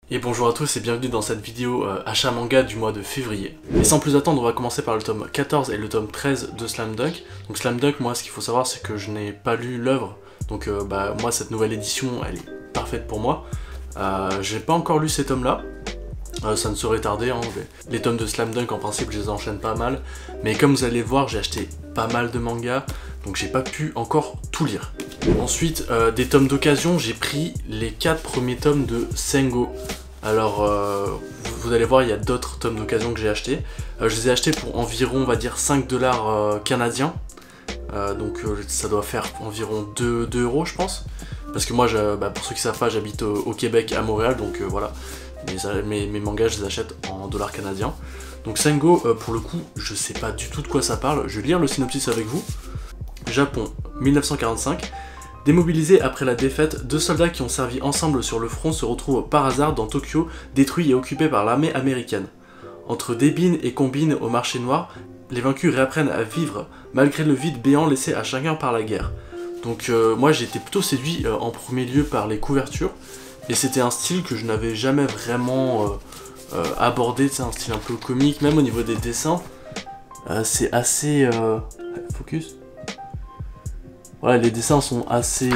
Et bonjour à tous et bienvenue dans cette vidéo achat manga du mois de février. Et sans plus attendre, on va commencer par le tome 14 et le tome 13 de Slam Dunk. Donc Slam Dunk, moi ce qu'il faut savoir c'est que je n'ai pas lu l'œuvre, donc moi cette nouvelle édition elle est parfaite pour moi. J'ai pas encore lu ces tomes là, ça ne saurait tarder, hein. Les tomes de Slam Dunk en principe je les enchaîne pas mal, mais comme vous allez le voir j'ai acheté pas mal de mangas, donc j'ai pas pu encore tout lire. Ensuite, des tomes d'occasion, j'ai pris les 4 premiers tomes de Sengo. Alors, vous allez voir, il y a d'autres tomes d'occasion que j'ai achetés. Je les ai achetés pour environ, on va dire, 5 $, canadiens. Donc ça doit faire environ 2 euros, je pense. Parce que moi, pour ceux qui savent pas, j'habite au Québec, à Montréal, donc voilà. Mes mangas, je les achète en dollars canadiens. Donc Sengo, pour le coup, je sais pas du tout de quoi ça parle. Je vais lire le synopsis avec vous. Japon, 1945. Démobilisés après la défaite, deux soldats qui ont servi ensemble sur le front se retrouvent par hasard dans Tokyo, détruits et occupés par l'armée américaine. Entre débines et combines au marché noir, les vaincus réapprennent à vivre malgré le vide béant laissé à chacun par la guerre. Donc moi j'ai été plutôt séduit en premier lieu par les couvertures, et c'était un style que je n'avais jamais vraiment abordé, c'est un style un peu comique, même au niveau des dessins, c'est assez... Focus. Voilà, les dessins sont assez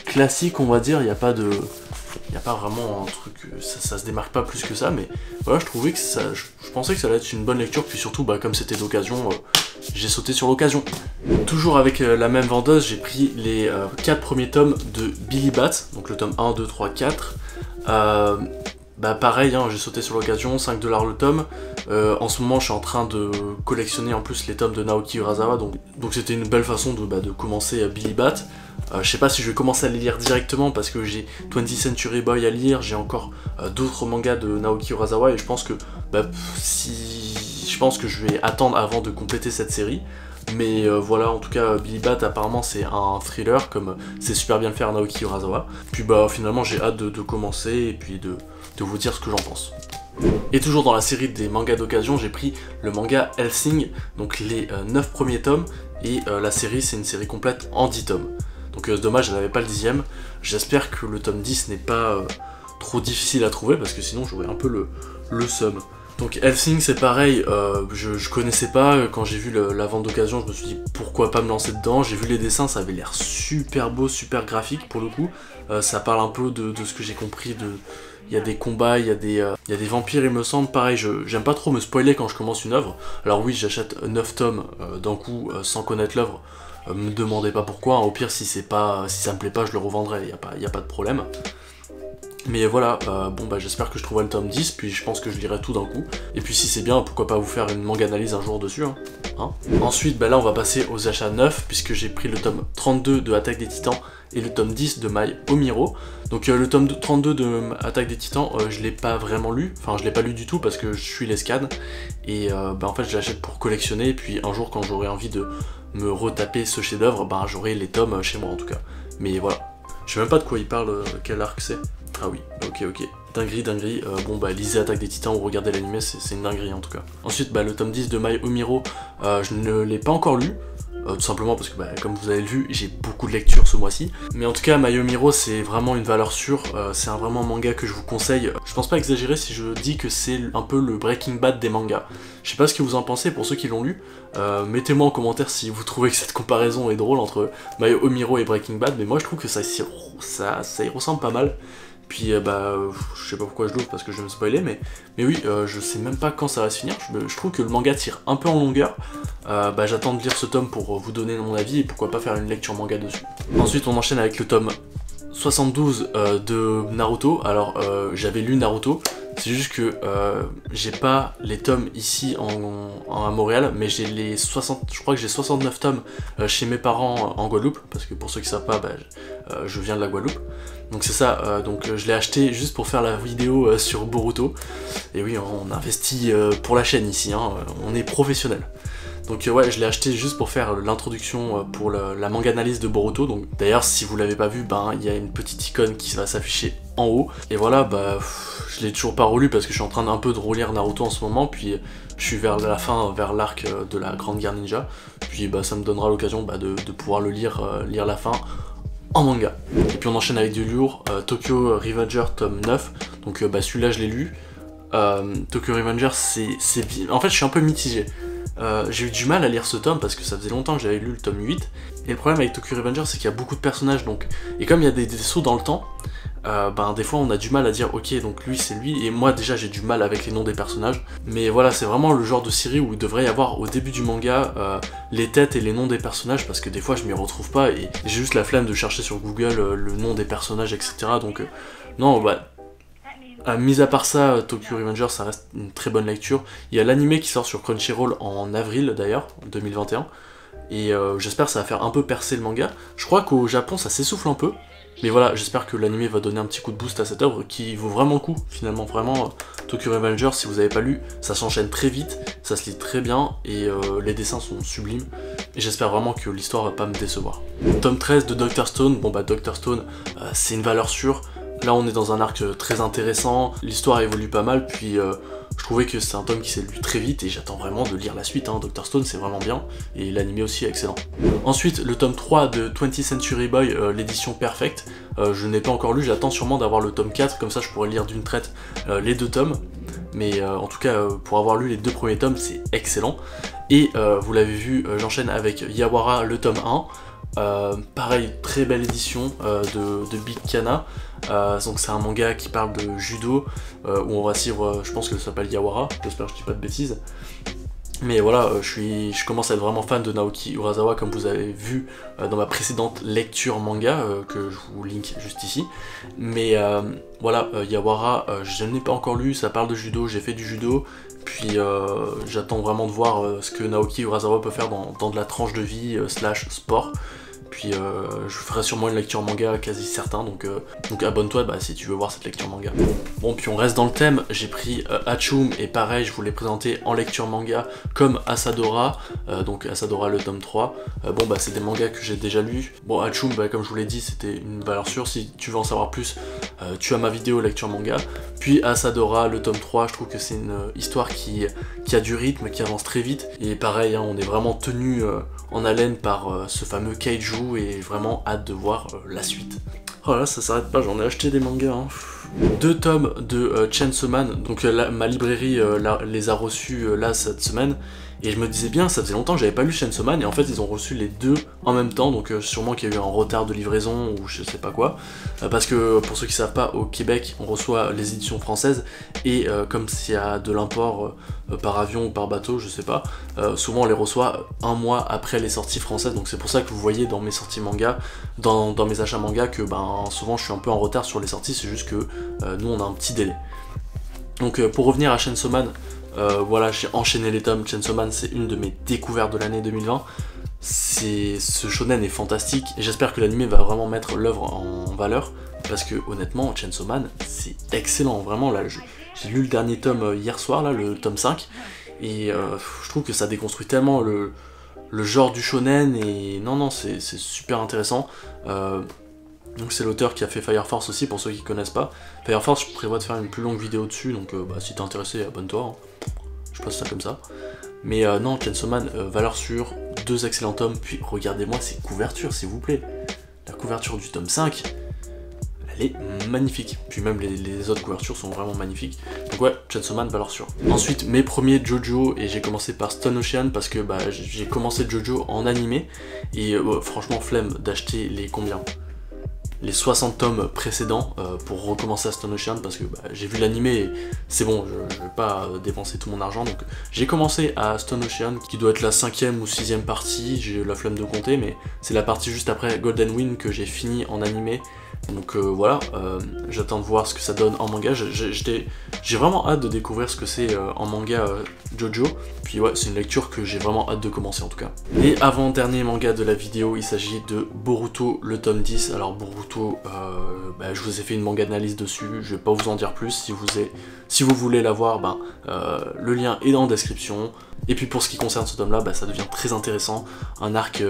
classiques, on va dire, il n'y a pas vraiment un truc, ça se démarque pas plus que ça, mais voilà, je trouvais que je pensais que ça allait être une bonne lecture, puis surtout, comme c'était d'occasion, j'ai sauté sur l'occasion. Toujours avec la même vendeuse, j'ai pris les 4 premiers tomes de Billy Bat, donc le tome 1, 2, 3, 4. Pareil, hein, j'ai sauté sur l'occasion, 5 $ le tome. En ce moment, je suis en train de collectionner en plus les tomes de Naoki Urasawa, donc c'était une belle façon de commencer Billy Bat. Je sais pas si je vais commencer à les lire directement parce que j'ai 20th Century Boy à lire, j'ai encore d'autres mangas de Naoki Urasawa, et je pense que je vais attendre avant de compléter cette série. Mais voilà, en tout cas, Billy Bat apparemment c'est un thriller, comme c'est super bien le faire Naoki Urasawa. Puis finalement j'ai hâte de commencer et puis de vous dire ce que j'en pense. Et toujours dans la série des mangas d'occasion, j'ai pris le manga Hellsing, donc les 9 premiers tomes, et la série c'est une série complète en 10 tomes. Donc dommage, elle n'avait pas le 10e. J'espère que le tome 10 n'est pas trop difficile à trouver, parce que sinon j'aurais un peu le seum. Donc Hellsing c'est pareil, je connaissais pas, quand j'ai vu la vente d'occasion je me suis dit pourquoi pas me lancer dedans. J'ai vu les dessins, ça avait l'air super beau, super graphique pour le coup. Ça parle un peu de ce que j'ai compris, il y a des combats, il y a des vampires il me semble. Pareil, j'aime pas trop me spoiler quand je commence une œuvre. Alors oui, j'achète 9 tomes d'un coup sans connaître l'œuvre. Me demandez pas pourquoi, hein. Au pire si ça me plaît pas je le revendrai, y a pas de problème. Mais voilà, j'espère que je trouverai le tome 10, puis je pense que je lirai tout d'un coup. Et puis si c'est bien, pourquoi pas vous faire une manga analyse un jour dessus, hein. Ensuite, là on va passer aux achats neufs, puisque j'ai pris le tome 32 de Attaque des Titans et le tome 10 de My Omiro. Donc le tome 32 de Attaque des Titans, je l'ai pas vraiment lu, enfin je l'ai pas lu du tout parce que je suis les scans. Et en fait je l'achète pour collectionner, et puis un jour quand j'aurai envie de me retaper ce chef d'œuvre, j'aurai les tomes chez moi en tout cas. Mais voilà, je sais même pas de quoi il parle, quel arc c'est. Ah oui, ok. Dinguerie. Lisez Attaque des Titans ou regardez l'anime, c'est une dinguerie en tout cas. Ensuite, le tome 10 de My Omiro, je ne l'ai pas encore lu. Tout simplement parce que comme vous avez vu, j'ai beaucoup de lectures ce mois-ci. Mais en tout cas, My Omiro c'est vraiment une valeur sûre, c'est vraiment un manga que je vous conseille. Je pense pas exagérer si je dis que c'est un peu le Breaking Bad des mangas. Je sais pas ce que vous en pensez pour ceux qui l'ont lu. Mettez-moi en commentaire si vous trouvez que cette comparaison est drôle entre My Omiro et Breaking Bad, mais moi je trouve que ça y ressemble pas mal. Puis je sais pas pourquoi je l'ouvre parce que je vais me spoiler, mais oui, je sais même pas quand ça va se finir. Je trouve que le manga tire un peu en longueur. J'attends de lire ce tome pour vous donner mon avis et pourquoi pas faire une lecture manga dessus. Ensuite on enchaîne avec le tome 72 de Naruto. Alors j'avais lu Naruto, c'est juste que j'ai pas les tomes ici à Montréal, mais j'ai je crois que j'ai 69 tomes chez mes parents en Guadeloupe, parce que pour ceux qui savent pas, je viens de la Guadeloupe. Donc c'est ça, je l'ai acheté juste pour faire la vidéo sur Boruto. Et oui, on investit pour la chaîne ici, hein, on est professionnel. Donc ouais, je l'ai acheté juste pour faire l'introduction pour la manga analyse de Boruto. Donc d'ailleurs, si vous l'avez pas vu, il y a une petite icône qui va s'afficher en haut. Et voilà, je l'ai toujours pas relu parce que je suis en train d'un peu de relire Naruto en ce moment. Puis je suis vers la fin, vers l'arc de la Grande Guerre Ninja. Puis ça me donnera l'occasion de pouvoir le lire la fin en manga. Et puis on enchaîne avec du lourd, Tokyo Revenger tome 9, donc celui-là je l'ai lu. Tokyo Revenger c'est bien, en fait je suis un peu mitigé. J'ai eu du mal à lire ce tome parce que ça faisait longtemps que j'avais lu le tome 8, et le problème avec Tokyo Revenger c'est qu'il y a beaucoup de personnages, donc, et comme il y a des sauts dans le temps, des fois on a du mal à dire ok donc lui c'est lui, et moi déjà j'ai du mal avec les noms des personnages, mais voilà c'est vraiment le genre de série où il devrait y avoir au début du manga les têtes et les noms des personnages, parce que des fois je m'y retrouve pas et j'ai juste la flemme de chercher sur Google le nom des personnages etc, donc non mis à part ça, Tokyo Revenger ça reste une très bonne lecture. Il y a l'anime qui sort sur Crunchyroll en avril d'ailleurs, 2021, et j'espère que ça va faire un peu percer le manga. Je crois qu'au Japon ça s'essouffle un peu, mais voilà, j'espère que l'anime va donner un petit coup de boost à cette œuvre qui vaut vraiment le coup, finalement, vraiment. Tokyo Revenger, si vous n'avez pas lu, ça s'enchaîne très vite, ça se lit très bien, et les dessins sont sublimes, et j'espère vraiment que l'histoire va pas me décevoir. Tome 13 de Dr. Stone, bon bah Dr. Stone, c'est une valeur sûre. Là on est dans un arc très intéressant, l'histoire évolue pas mal, puis je trouvais que c'est un tome qui s'est lu très vite et j'attends vraiment de lire la suite, hein. Dr. Stone c'est vraiment bien, et l'anime aussi est excellent. Ensuite le tome 3 de 20th Century Boy, l'édition Perfect, je n'ai pas encore lu, j'attends sûrement d'avoir le tome 4, comme ça je pourrais lire d'une traite les deux tomes, mais en tout cas pour avoir lu les deux premiers tomes c'est excellent. Et vous l'avez vu, j'enchaîne avec Yawara le tome 1, pareil, très belle édition de Big Kana. Donc c'est un manga qui parle de judo, où on va suivre, je pense que ça s'appelle Yawara, j'espère que je dis pas de bêtises. Mais voilà, je commence à être vraiment fan de Naoki Urasawa, comme vous avez vu dans ma précédente lecture manga, que je vous link juste ici. Mais voilà, Yawara, je ne l'ai pas encore lu, ça parle de judo, j'ai fait du judo, puis j'attends vraiment de voir ce que Naoki Urasawa peut faire dans de la tranche de vie slash sport. Puis je ferai sûrement une lecture manga quasi certain, donc abonne-toi si tu veux voir cette lecture manga. Bon, puis on reste dans le thème, j'ai pris Hachoum, et pareil je vous l'ai présenté en lecture manga comme Asadora, donc Asadora le tome 3. C'est des mangas que j'ai déjà lus. Bon, Hachoum, comme je vous l'ai dit, c'était une valeur sûre, si tu veux en savoir plus, tu as ma vidéo lecture manga. Puis Asadora le tome 3, je trouve que c'est une histoire qui a du rythme, qui avance très vite, et pareil, hein, on est vraiment tenu en haleine par ce fameux kaiju, et vraiment hâte de voir la suite. Oh là, ça s'arrête pas, j'en ai acheté des mangas, hein. 2 tomes de Chainsaw Man, donc ma librairie les a reçus là cette semaine, et je me disais bien, ça faisait longtemps que j'avais pas lu Chainsaw Man, et en fait ils ont reçu les deux en même temps, donc sûrement qu'il y a eu un retard de livraison ou je sais pas quoi, parce que pour ceux qui savent pas, au Québec on reçoit les éditions françaises, et comme s'il y a de l'import par avion ou par bateau, je sais pas, souvent on les reçoit un mois après les sorties françaises, donc c'est pour ça que vous voyez dans mes sorties manga, dans mes achats manga, que souvent je suis un peu en retard sur les sorties, c'est juste que nous on a un petit délai. Donc pour revenir à Chainsaw Man, voilà, j'ai enchaîné les tomes. Chainsaw Man c'est une de mes découvertes de l'année 2020, ce shonen est fantastique, et j'espère que l'anime va vraiment mettre l'œuvre en valeur, parce que honnêtement Chainsaw Man c'est excellent, vraiment. Là j'ai lu le dernier tome hier soir, là, le tome 5, et je trouve que ça déconstruit tellement le genre du shonen, et non c'est super intéressant. Donc c'est l'auteur qui a fait Fire Force aussi, pour ceux qui connaissent pas. Fire Force, je prévois de faire une plus longue vidéo dessus, donc si t'es intéressé, abonne-toi, hein. Je passe ça comme ça. Mais non, Chainsaw Man, valeur sûre, 2 excellents tomes, puis regardez-moi ces couvertures s'il vous plaît. La couverture du tome 5, elle est magnifique, puis même les autres couvertures sont vraiment magnifiques. Donc ouais, Chainsaw Man, valeur sûre. Ensuite, mes premiers JoJo, et j'ai commencé par Stone Ocean, parce que j'ai commencé JoJo en animé, et franchement flemme d'acheter les 60 tomes précédents pour recommencer à Stone Ocean, parce que j'ai vu l'anime et c'est bon, je vais pas dépenser tout mon argent, donc j'ai commencé à Stone Ocean, qui doit être la 5e ou 6e partie, j'ai la flemme de compter, mais c'est la partie juste après Golden Wind que j'ai fini en animé. Donc voilà, j'attends de voir ce que ça donne en manga. J'ai vraiment hâte de découvrir ce que c'est en manga JoJo. Puis ouais, c'est une lecture que j'ai vraiment hâte de commencer en tout cas. Et avant-dernier manga de la vidéo, il s'agit de Boruto, le tome 10. Alors Boruto, je vous ai fait une manga analyse dessus, je vais pas vous en dire plus. Si vous voulez la voir, le lien est dans la description. Et puis pour ce qui concerne ce tome-là, ça devient très intéressant. Un arc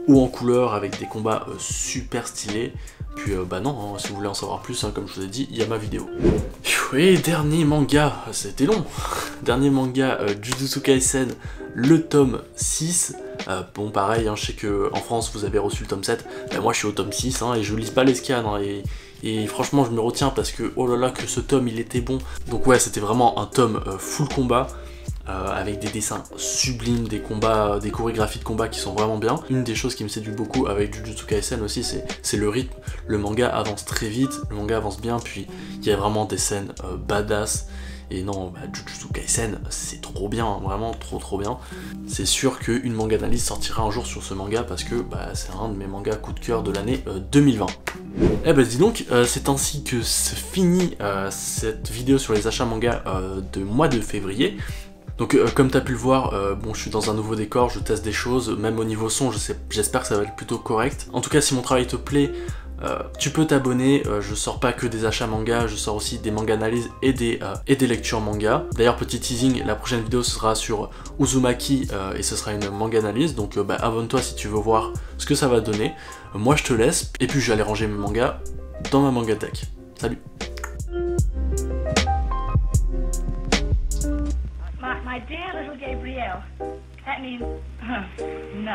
haut en couleur avec des combats super stylés. Puis non, hein, si vous voulez en savoir plus, hein, comme je vous ai dit, il y a ma vidéo. Et dernier manga, c'était long. Dernier manga, Jujutsu Kaisen, le tome 6. Bon pareil, hein, je sais que en France vous avez reçu le tome 7, moi je suis au tome 6 hein, et je lis pas les scans hein, et franchement je me retiens parce que oh là là que ce tome il était bon. Donc ouais, c'était vraiment un tome full combat. Avec des dessins sublimes, des combats, des chorégraphies de combat qui sont vraiment bien. Une des choses qui me séduit beaucoup avec Jujutsu Kaisen aussi, c'est le rythme. Le manga avance très vite, le manga avance bien, puis il y a vraiment des scènes badass. Et non, Jujutsu Kaisen, c'est trop bien, vraiment trop bien. C'est sûr qu'une manga analyse sortira un jour sur ce manga parce que c'est un de mes mangas coup de cœur de l'année 2020. Eh ben dis donc, c'est ainsi que se finit cette vidéo sur les achats manga de mois de février. Donc comme tu as pu le voir, bon, je suis dans un nouveau décor, je teste des choses, même au niveau son, j'espère que ça va être plutôt correct. En tout cas, si mon travail te plaît, tu peux t'abonner, je sors pas que des achats manga, je sors aussi des manga analyses et des lectures manga. D'ailleurs, petit teasing, la prochaine vidéo ce sera sur Uzumaki et ce sera une manga analyse, donc abonne-toi si tu veux voir ce que ça va donner. Moi je te laisse, et puis je vais aller ranger mes mangas dans ma manga deck. Salut! My dear little Gabrielle, that means no.